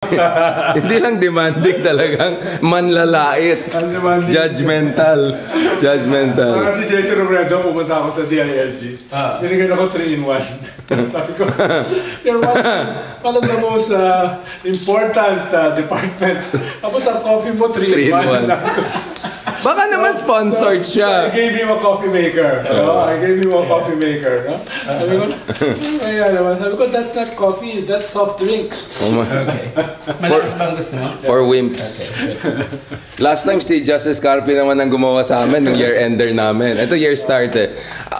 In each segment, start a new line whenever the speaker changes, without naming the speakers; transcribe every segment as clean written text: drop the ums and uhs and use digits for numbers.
Hindi lang demanding, talagang manlalait. Judgmental.
Parang si Jesse Robredo, pumunta ako sa DILG. Binigyan ako 3-in-1. Sabi ko, you're one of the most important departments. Tapos ang coffee mo, 3-in-1.
Baka naman sponsored siya.
I gave him a coffee maker. I gave him a coffee maker. No? Sabi ko, that's not coffee, that's soft drinks.
Okay. Malakas bang gusto mo?
For wimps. Okay. Last time si Justice Carpi naman ang gumawa sa amin ng year-ender namin. Ito year start eh.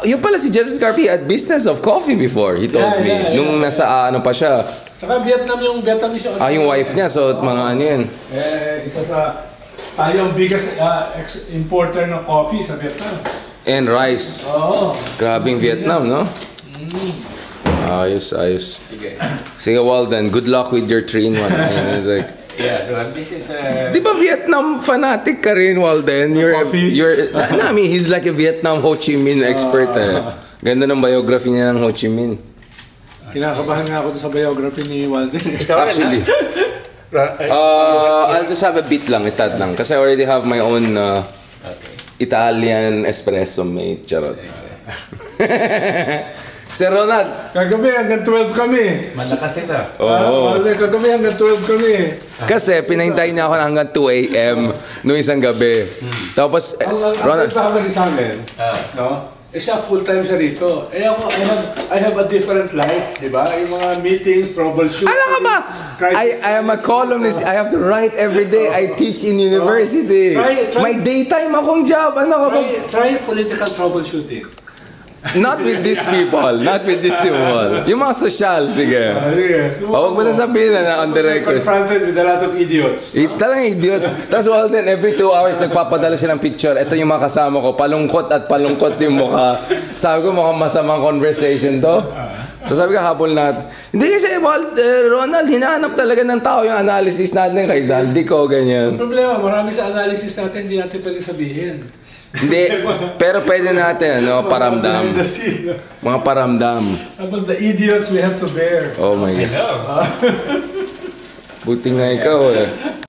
Yung pala si Justice Carpi had business of coffee before, he told me. Nung nasa ano pa siya.
Saka Vietnam yung Vietnamese siya.
Yung wife niya, so mga ano yun.
Isa sa tayong biggest importer ng coffee sa Vietnam.
And rice. Grabing Vietnam, no? Ayos. Sige, Walden, good luck with your 3-in-1. Like,
this is
di ba Vietnam fanatic ka rin, Walden? I mean, he's like a Vietnam Ho Chi Minh expert eh. Ganda ng biography niya ng Ho Chi Minh.
Kinakabahan nga ako sa biography ni Walden.
Actually. I'll just have a bit lang, itad lang. Kasi I already have my own Italian espresso made. Charot. Sir Ronald.
Kagabi hanggang 12 kami.
Malakas ito.
Kagabi hanggang 12 kami.
Kasi pinahintay niya ako hanggang 2 a.m. noong isang gabi. Tapos,
Ronald. Ang kasi sa amin, no? Siya full-time siya rito. Ako, I have a different life, di ba? Yung mga meetings, troubleshooting.
Alam ka ba? I am a columnist. I have to write every day. I teach in university. May daytime akong job. Ano ka ba?
Try political troubleshooting.
Not with these people. Not with these people. Yung mga social, sige. Huwag mo na sabihin na on the record.
Confronted with a lot of idiots.
Talagang idiots. Tapos Walden, every 2 hours nagpapadala siya ng picture. Ito yung mga kasama ko. Palungkot at palungkot yung mukha. Sabi ko, mukhang masamang conversation to. So sabi ko, habol natin. Hindi kasi, Ronald, hinahanap talaga ng tao yung analysis natin kay Zaldi ko, ganyan.
Problema, marami sa analysis natin, hindi natin pwede sabihin.
Hindi, pero pwede natin, paramdam. Mga paramdam.
About the idiots we have to bear.
Oh my God. Buti nga ikaw eh.